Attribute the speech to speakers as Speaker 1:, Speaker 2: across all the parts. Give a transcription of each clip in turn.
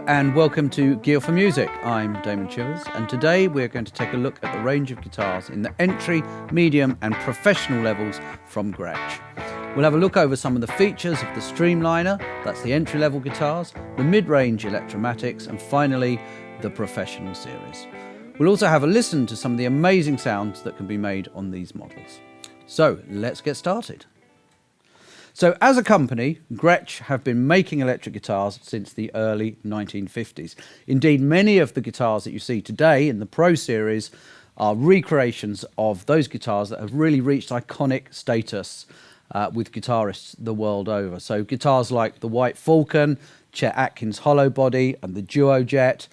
Speaker 1: and welcome to Gear for Music. I'm Damon Chivers, and today we're going to take a look at the range of guitars in the entry, medium and professional levels from Gretsch. We'll have a look over some of the features of the Streamliner, that's the entry-level guitars, the mid-range Electromatics, and finally the professional series. We'll also have a listen to some of the amazing sounds that can be made on these models. So let's get started. So as a company, Gretsch have been making electric guitars since the early 1950s. Indeed, many of the guitars that you see today in the Pro Series are recreations of those guitars that have really reached iconic status with guitarists the world over. So guitars like the White Falcon, Chet Atkins hollowbody and the Duo Jet.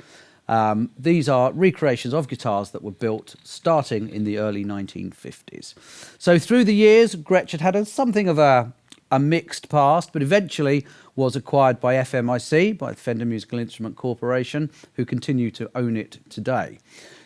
Speaker 1: These are recreations of guitars that were built starting in the early 1950s. So through the years, Gretsch had something of a mixed past, but eventually was acquired by FMIC, by the Fender Musical Instrument Corporation, who continue to own it today.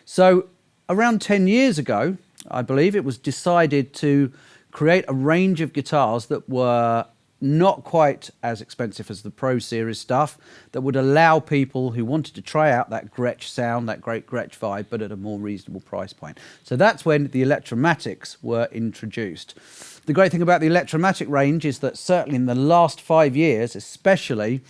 Speaker 1: So around 10 years ago, I believe, it was decided to create a range of guitars that were not quite as expensive as the Pro Series stuff, that would allow people who wanted to try out that Gretsch sound, that great Gretsch vibe, but at a more reasonable price point. So that's when the Electromatics were introduced. The great thing about the Electromatic range is that certainly in the last 5 years, especially,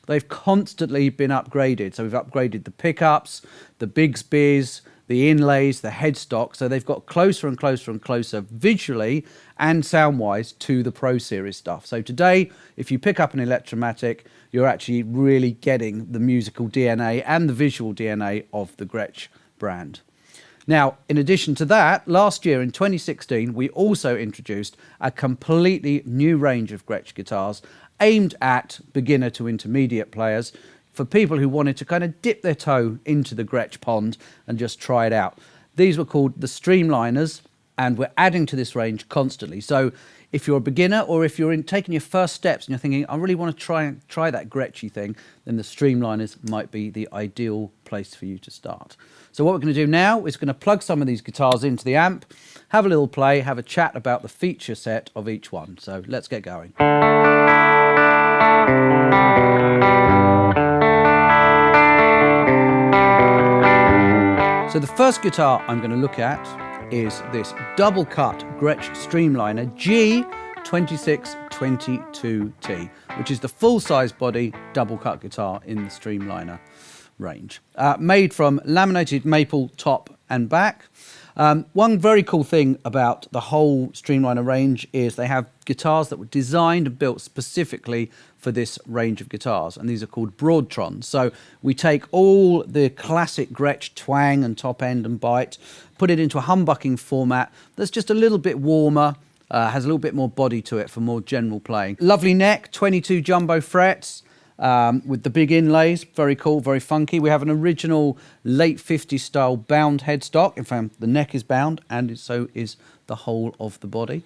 Speaker 1: they've constantly been upgraded. So we've upgraded the pickups, the Bigsbys, the inlays, the headstock, so they've got closer and closer and closer visually and sound-wise to the Pro Series stuff. So today, if you pick up an Electromatic, you're actually really getting the musical DNA and the visual DNA of the Gretsch brand. Now, in addition to that, last year in 2016, we also introduced a completely new range of Gretsch guitars aimed at beginner to intermediate players, for people who wanted to kind of dip their toe into the Gretsch pond and just try it out. These were called the Streamliners, and we're adding to this range constantly. So if you're a beginner or if you're taking your first steps and you're thinking, I really want to try that Gretschy thing, then the Streamliners might be the ideal place for you to start. So what we're going to do now is going to plug some of these guitars into the amp, have a little play, have a chat about the feature set of each one. So let's get going. So the first guitar I'm going to look at is this double cut Gretsch Streamliner G2622T, which is the full size body double cut guitar in the Streamliner range. Made from laminated maple top and back. One very cool thing about the whole Streamliner range is they have guitars that were designed and built specifically for this range of guitars, and these are called Broadtrons. So we take all the classic Gretsch twang and top end and bite, put it into a humbucking format that's just a little bit warmer, has a little bit more body to it for more general playing. Lovely neck, 22 jumbo frets, with the big inlays, very cool, very funky. We have an original late 50s style bound headstock. In fact, the neck is bound and so is the whole of the body.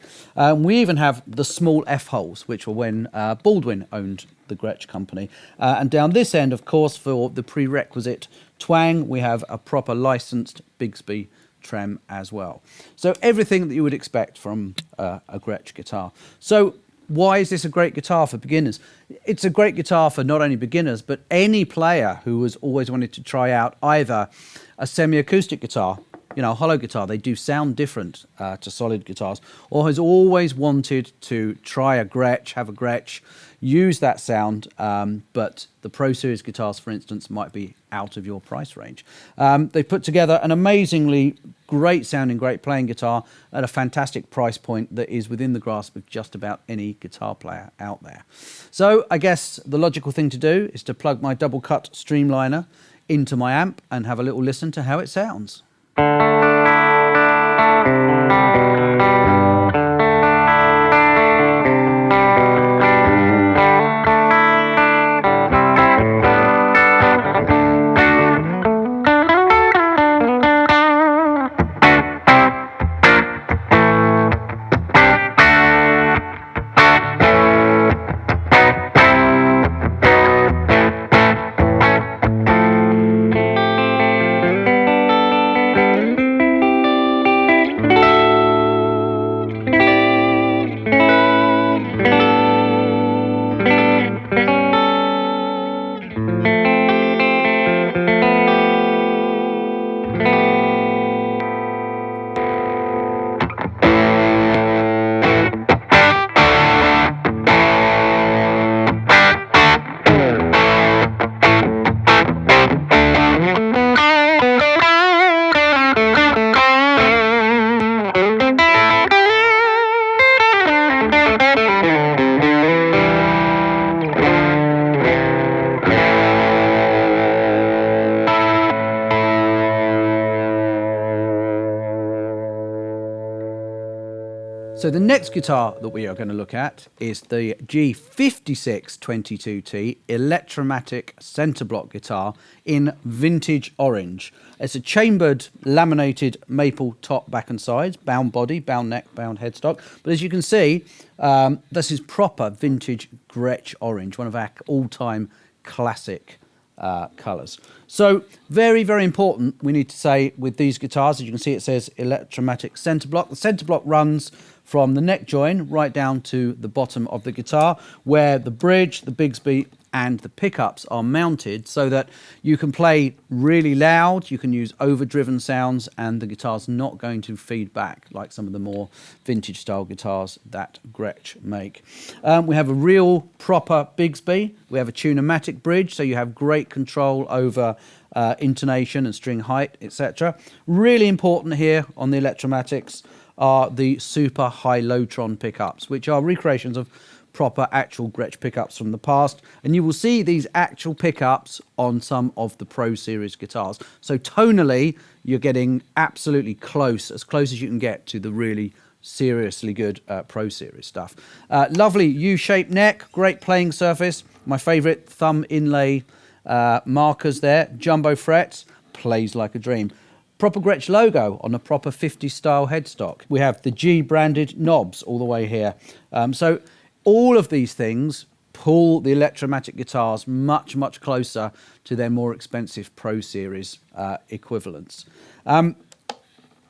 Speaker 1: We even have the small F-holes, which were when Baldwin owned the Gretsch company. And down this end, of course, for the prerequisite twang, we have a proper licensed Bigsby trem as well. So everything that you would expect from a Gretsch guitar. So why is this a great guitar for beginners? It's a great guitar for not only beginners, but any player who has always wanted to try out either a semi-acoustic guitar, you know, a hollow guitar, they do sound different to solid guitars, or has always wanted to try a Gretsch, have a Gretsch, use that sound, but the Pro Series guitars, for instance, might be out of your price range. They put together an amazingly great sounding, great playing guitar at a fantastic price point that is within the grasp of just about any guitar player out there. So I guess the logical thing to do is to plug my double cut Streamliner into my amp and have a little listen to how it sounds. So the next guitar that we are going to look at is the G56 22T Electromatic centre block guitar in vintage orange. It's a chambered laminated maple top, back and sides, bound body, bound neck, bound headstock. But as you can see, this is proper vintage Gretsch orange, one of our all-time classic colours. So very, very important, we need to say with these guitars, as you can see it says Electromatic centre block. The centre block runs from the neck join right down to the bottom of the guitar, where the bridge, the Bigsby and the pickups are mounted so that you can play really loud, you can use overdriven sounds, and the guitar's not going to feed back like some of the more vintage style guitars that Gretsch make. We have a real proper Bigsby. We have a tune-o-matic bridge, so you have great control over intonation and string height, etc. Really important here on the Electromatics are the super high Lotron pickups, which are recreations of proper actual Gretsch pickups from the past, and you will see these actual pickups on some of the Pro Series guitars. So tonally, you're getting absolutely close as you can get to the really seriously good Pro Series stuff. Lovely U-shaped neck, great playing surface. My favourite thumb inlay markers there, jumbo frets, plays like a dream. Proper Gretsch logo on a proper 50s style headstock. We have the G branded knobs all the way here. So all of these things pull the Electromatic guitars much, much closer to their more expensive Pro Series equivalents.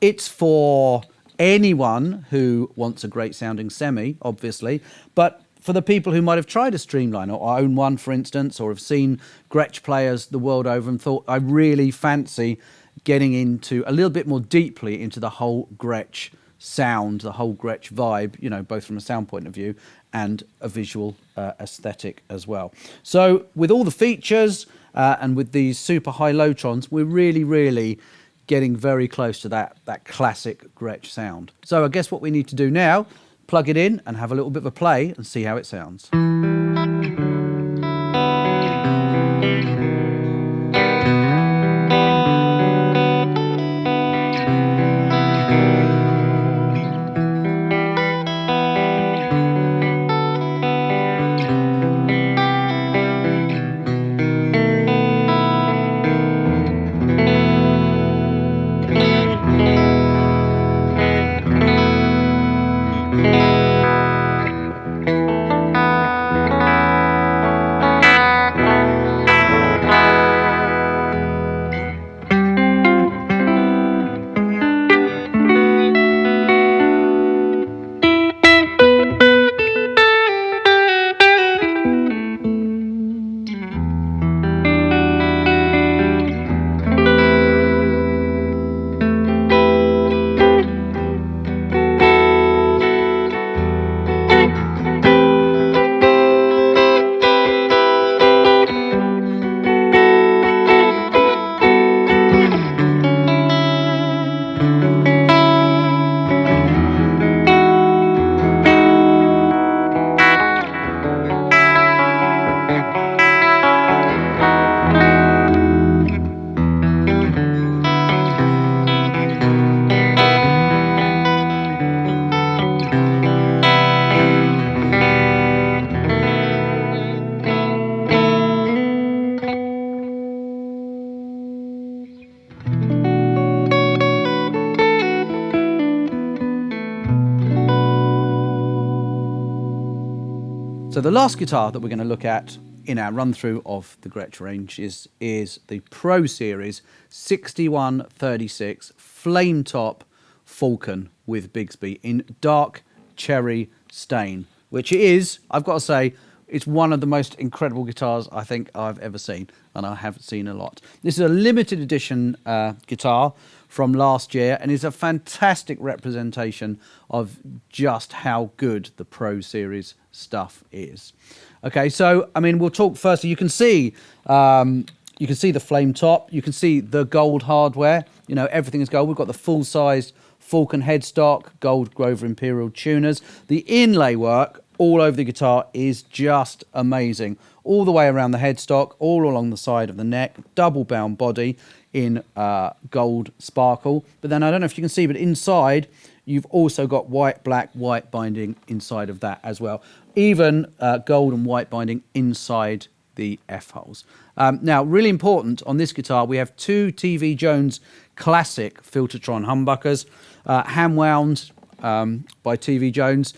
Speaker 1: It's for anyone who wants a great sounding semi, obviously, but for the people who might have tried a Streamliner or own one, for instance, or have seen Gretsch players the world over and thought, I really fancy getting into a little bit more deeply into the whole Gretsch sound, the whole Gretsch vibe, you know, both from a sound point of view and a visual aesthetic as well. So with all the features and with these super high Lotrons, we're really getting very close to that classic Gretsch sound. So I guess what we need to do now, plug it in and have a little bit of a play and see how it sounds. So the last guitar that we're going to look at in our run through of the Gretsch range is the Pro Series 6136 Flame Top Falcon with Bigsby in dark cherry stain, which is, I've got to say, it's one of the most incredible guitars I think I've ever seen, and I have seen a lot. This is a limited edition guitar from last year, and is a fantastic representation of just how good the Pro Series stuff is. Okay, so I mean, we'll talk first. You can see the flame top. You can see the gold hardware. You know, everything is gold. We've got the full-sized Falcon headstock, gold Grover Imperial tuners. The inlay work all over the guitar is just amazing. All the way around the headstock, all along the side of the neck, double bound body, in gold sparkle. But then I don't know if you can see, but inside you've also got white, black, white binding inside of that as well. Even gold and white binding inside the F-holes. Now, really important on this guitar, we have two TV Jones classic Filtertron humbuckers, hand wound by TV Jones.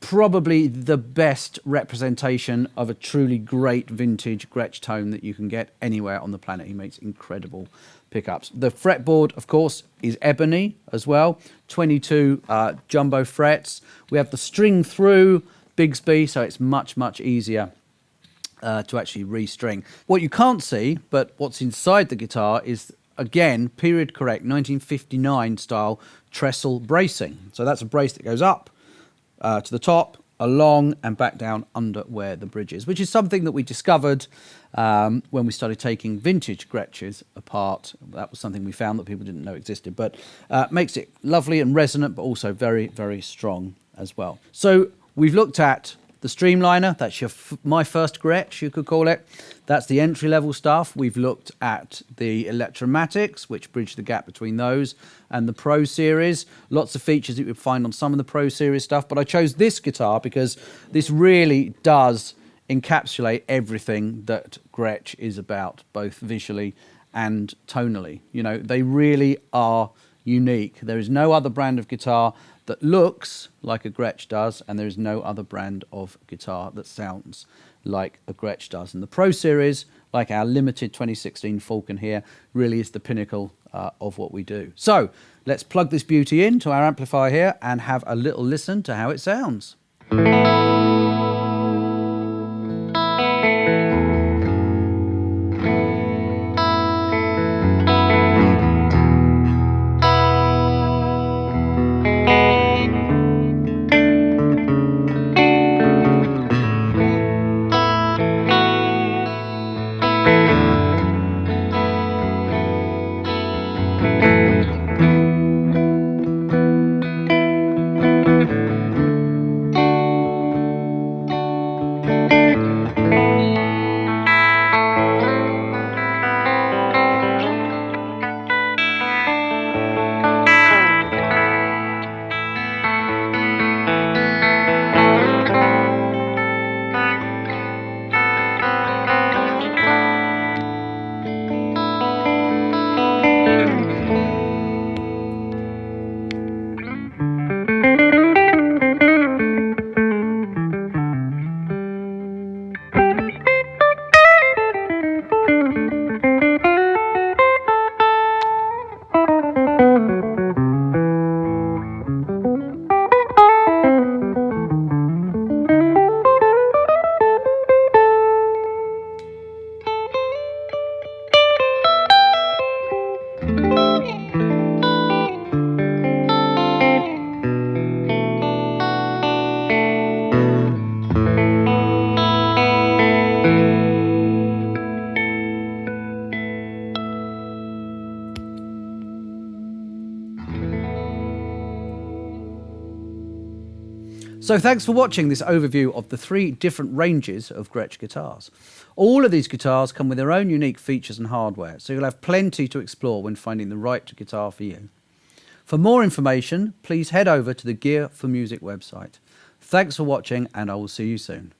Speaker 1: Probably the best representation of a truly great vintage Gretsch tone that you can get anywhere on the planet. He makes incredible pickups. The fretboard, of course, is ebony as well, 22 jumbo frets. We have the string through Bigsby, so it's much, much easier to actually restring. What you can't see, but what's inside the guitar is, again, period correct 1959 style trestle bracing. So that's a brace that goes up to the top, along and back down under where the bridge is, which is something that we discovered when we started taking vintage Gretsches apart. That was something we found that people didn't know existed, but makes it lovely and resonant, but also very, very strong as well. So we've looked at the Streamliner, that's my first Gretsch, you could call it. That's the entry-level stuff. We've looked at the Electromatics, which bridge the gap between those, and the Pro Series. Lots of features that you would find on some of the Pro Series stuff, but I chose this guitar because this really does encapsulate everything that Gretsch is about, both visually and tonally. You know, they really are unique. There is no other brand of guitar that looks like a Gretsch does, and there is no other brand of guitar that sounds like a Gretsch does. And the Pro Series, like our limited 2016 Falcon here, really is the pinnacle of what we do. So let's plug this beauty into our amplifier here and have a little listen to how it sounds. So thanks for watching this overview of the 3 different ranges of Gretsch guitars. All of these guitars come with their own unique features and hardware, so you'll have plenty to explore when finding the right guitar for you. For more information, please head over to the Gear for Music website. Thanks for watching, and I will see you soon.